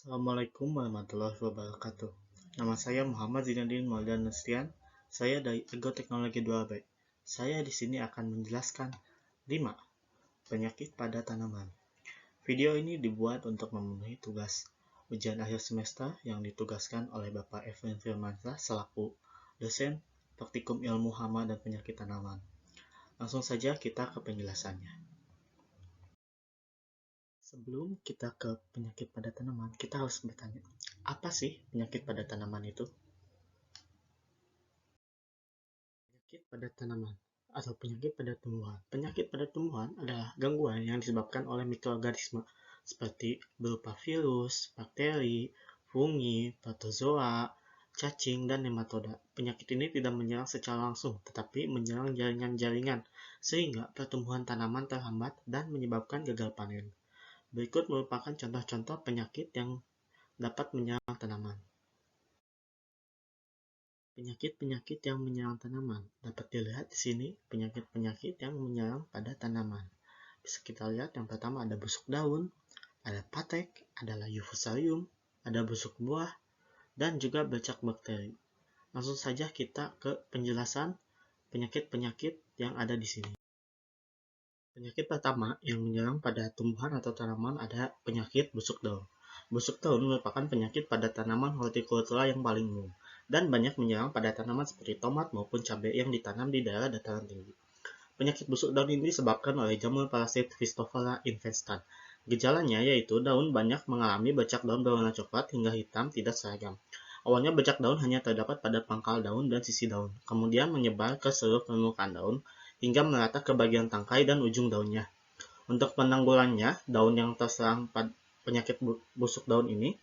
Assalamualaikum warahmatullahi wabarakatuh. Nama saya Muhammad Zinadin Mauldan Nustian. Saya dari Ego Teknologi 2B. Saya di sini akan menjelaskan 5 penyakit pada tanaman. Video ini dibuat untuk memenuhi tugas ujian akhir semester yang ditugaskan oleh Bapak Evelyn Firmansyah selaku dosen Praktikum Ilmu Hama dan Penyakit Tanaman. Langsung saja kita ke penjelasannya. Sebelum kita ke penyakit pada tanaman, kita harus bertanya, apa sih penyakit pada tanaman itu? Penyakit pada tanaman atau penyakit pada tumbuhan. Penyakit pada tumbuhan adalah gangguan yang disebabkan oleh mikroorganisme seperti berupa virus, bakteri, fungi, protozoa, cacing, dan nematoda. Penyakit ini tidak menyerang secara langsung, tetapi menyerang jaringan-jaringan, sehingga pertumbuhan tanaman terhambat dan menyebabkan gagal panen. Berikut merupakan contoh-contoh penyakit yang dapat menyerang tanaman. Penyakit-penyakit yang menyerang tanaman. Dapat dilihat di sini penyakit-penyakit yang menyerang pada tanaman. Bisa kita lihat yang pertama ada busuk daun, ada patek, ada layu fusarium, ada busuk buah, dan juga bercak bakteri. Langsung saja kita ke penjelasan penyakit-penyakit yang ada di sini. Penyakit pertama yang menyerang pada tumbuhan atau tanaman ada penyakit busuk daun. Busuk daun merupakan penyakit pada tanaman hortikultura yang paling umum dan banyak menyerang pada tanaman seperti tomat maupun cabai yang ditanam di daerah dataran tinggi. Penyakit busuk daun ini disebabkan oleh jamur parasit Phystophthora infestans. Gejalanya yaitu daun banyak mengalami bercak daun berwarna coklat hingga hitam tidak seragam. Awalnya bercak daun hanya terdapat pada pangkal daun dan sisi daun, kemudian menyebar ke seluruh permukaan daun hingga merata ke bagian tangkai dan ujung daunnya. Untuk penanggulannya, daun yang terserang penyakit busuk daun ini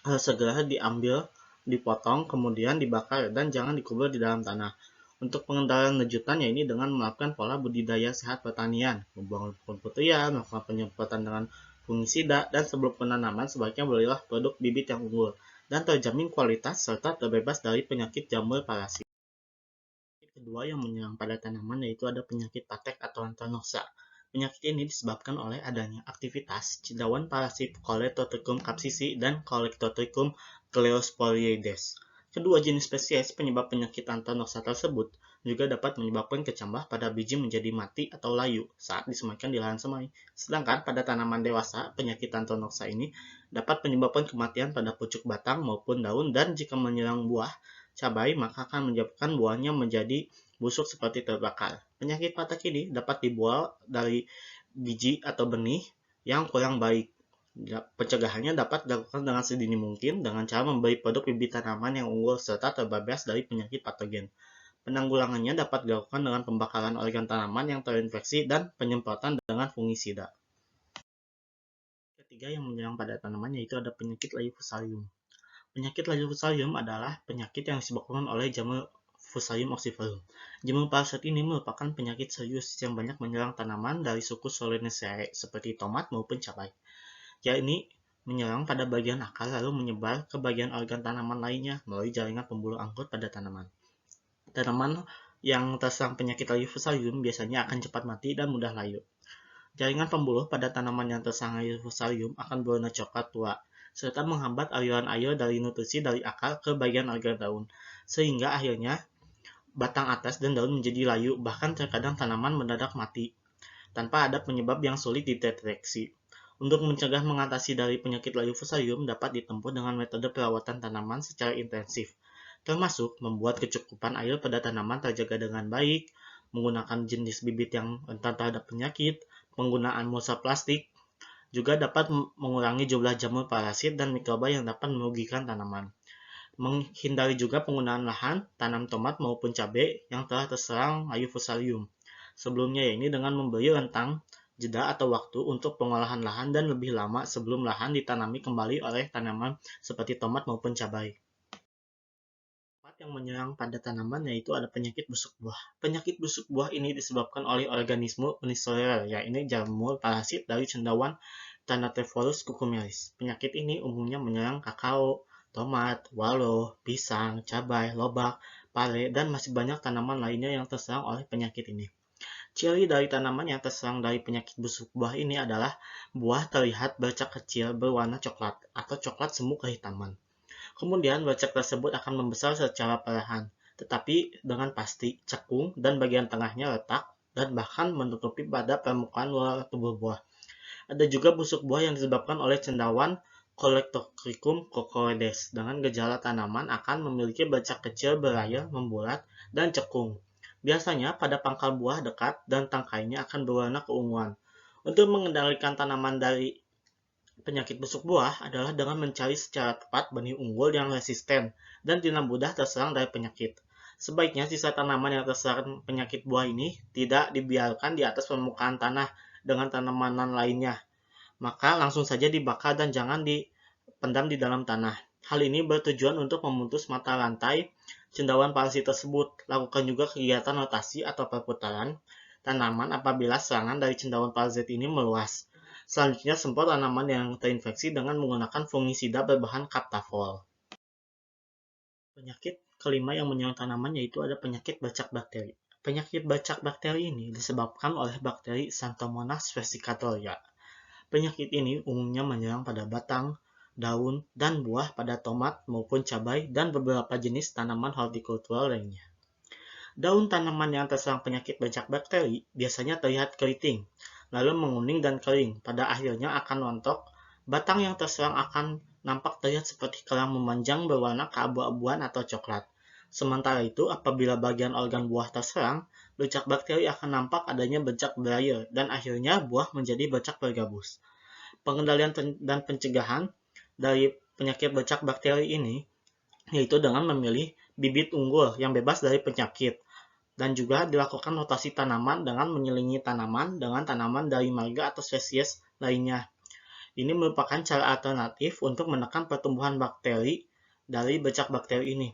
harus segera diambil, dipotong, kemudian dibakar, dan jangan dikubur di dalam tanah. Untuk pengendalian lanjutan ini dengan melakukan pola budidaya sehat pertanian, membuang rumput putih, melakukan penyemprotan dengan fungisida, dan sebelum penanaman sebaiknya belilah produk bibit yang unggul dan terjamin kualitas serta terbebas dari penyakit jamur parasit. Kedua yang menyerang pada tanaman yaitu ada penyakit patek atau Anthonoxa. Penyakit ini disebabkan oleh adanya aktivitas cidauan parasit Coledotrichum capsicii dan Coledotrichum cleosporioides. Kedua jenis spesies penyebab penyakit Anthonoxa tersebut juga dapat menyebabkan kecambah pada biji menjadi mati atau layu saat disemaykan di lahan semai. Sedangkan pada tanaman dewasa, penyakit Anthonoxa ini dapat menyebabkan kematian pada pucuk batang maupun daun dan jika menyerang buah cabai maka akan menyebabkan buahnya menjadi busuk seperti terbakar. Penyakit patek ini dapat dibuat dari biji atau benih yang kurang baik. Pencegahannya dapat dilakukan dengan sedini mungkin dengan cara memberi produk bibit tanaman yang unggul serta terbebas dari penyakit patogen. Penanggulangannya dapat dilakukan dengan pembakaran organ tanaman yang terinfeksi dan penyemprotan dengan fungisida. Ketiga yang menyerang pada tanaman yaitu ada penyakit layu fusarium. Penyakit layu fusarium adalah penyakit yang disebabkan oleh jamur Fusarium oxiferum. Jamur parasit ini merupakan penyakit serius yang banyak menyerang tanaman dari suku Solanaceae seperti tomat maupun cabai. Ini menyerang pada bagian akar lalu menyebar ke bagian organ tanaman lainnya melalui jaringan pembuluh angkut pada tanaman. Tanaman yang terserang penyakit layu fusarium biasanya akan cepat mati dan mudah layu. Jaringan pembuluh pada tanaman yang terserang layu fusarium akan berwarna coklat tua, serta menghambat aliran air dari nutrisi dari akar ke bagian organ daun, sehingga akhirnya batang atas dan daun menjadi layu, bahkan terkadang tanaman mendadak mati, tanpa ada penyebab yang sulit dideteksi. Untuk mencegah mengatasi dari penyakit layu fusarium dapat ditempuh dengan metode perawatan tanaman secara intensif, termasuk membuat kecukupan air pada tanaman terjaga dengan baik, menggunakan jenis bibit yang rentan terhadap penyakit, penggunaan mulsa plastik, juga dapat mengurangi jumlah jamur parasit dan mikroba yang dapat merugikan tanaman. Menghindari juga penggunaan lahan tanam tomat maupun cabai yang telah terserang layu fusarium sebelumnya, yaitu dengan memberi rentang jeda atau waktu untuk pengolahan lahan dan lebih lama sebelum lahan ditanami kembali oleh tanaman seperti tomat maupun cabai. Yang menyerang pada tanaman yaitu ada penyakit busuk buah. Penyakit busuk buah ini disebabkan oleh organisme unicelular, yaitu jamur parasit dari cendawan Thanatephorus cucumeris. Penyakit ini umumnya menyerang kakao, tomat, walo, pisang, cabai, lobak, pare, dan masih banyak tanaman lainnya yang terserang oleh penyakit ini. Ciri dari tanaman yang terserang dari penyakit busuk buah ini adalah buah terlihat bercak kecil berwarna coklat atau coklat semu kehitaman. Kemudian bercak tersebut akan membesar secara perlahan, tetapi dengan pasti cekung dan bagian tengahnya retak dan bahkan menutupi pada permukaan luar tubuh buah. Ada juga busuk buah yang disebabkan oleh cendawan Colectotrichum cocoides dengan gejala tanaman akan memiliki bercak kecil berlayar, membulat, dan cekung. Biasanya pada pangkal buah dekat dan tangkainya akan berwarna keunguan. Untuk mengendalikan tanaman dari penyakit busuk buah adalah dengan mencari secara tepat benih unggul yang resisten dan tidak mudah terserang dari penyakit. Sebaiknya sisa tanaman yang terserang penyakit buah ini tidak dibiarkan di atas permukaan tanah dengan tanaman lainnya, maka langsung saja dibakar dan jangan dipendam di dalam tanah. Hal ini bertujuan untuk memutus mata rantai cendawan parasit tersebut. Lakukan juga kegiatan rotasi atau perputaran tanaman apabila serangan dari cendawan parasit ini meluas. Selanjutnya, semprot tanaman yang terinfeksi dengan menggunakan fungisida berbahan kaptafol. Penyakit kelima yang menyerang tanaman yaitu ada penyakit bercak bakteri. Penyakit bercak bakteri ini disebabkan oleh bakteri Xanthomonas vesicatoria. Penyakit ini umumnya menyerang pada batang, daun, dan buah pada tomat maupun cabai dan beberapa jenis tanaman hortikultural lainnya. Daun tanaman yang terserang penyakit bercak bakteri biasanya terlihat keriting, lalu menguning dan kering, pada akhirnya akan rontok. Batang yang terserang akan nampak terlihat seperti kerang memanjang berwarna keabu-abuan atau coklat. Sementara itu, apabila bagian organ buah terserang, bercak bakteri akan nampak adanya bercak berlayar, dan akhirnya buah menjadi bercak bergabus. Pengendalian dan pencegahan dari penyakit bercak bakteri ini yaitu dengan memilih bibit unggul yang bebas dari penyakit, dan juga dilakukan rotasi tanaman dengan menyelingi tanaman dengan tanaman dari marga atau spesies lainnya. Ini merupakan cara alternatif untuk menekan pertumbuhan bakteri dari bercak bakteri ini.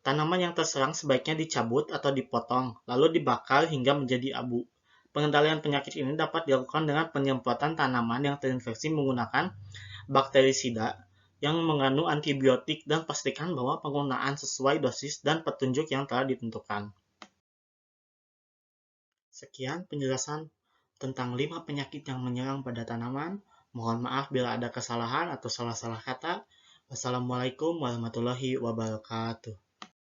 Tanaman yang terserang sebaiknya dicabut atau dipotong, lalu dibakar hingga menjadi abu. Pengendalian penyakit ini dapat dilakukan dengan penyemprotan tanaman yang terinfeksi menggunakan bakterisida yang mengandung antibiotik dan pastikan bahwa penggunaan sesuai dosis dan petunjuk yang telah ditentukan. Sekian penjelasan tentang 5 penyakit yang menyerang pada tanaman. Mohon maaf bila ada kesalahan atau salah-salah kata. Wassalamualaikum warahmatullahi wabarakatuh.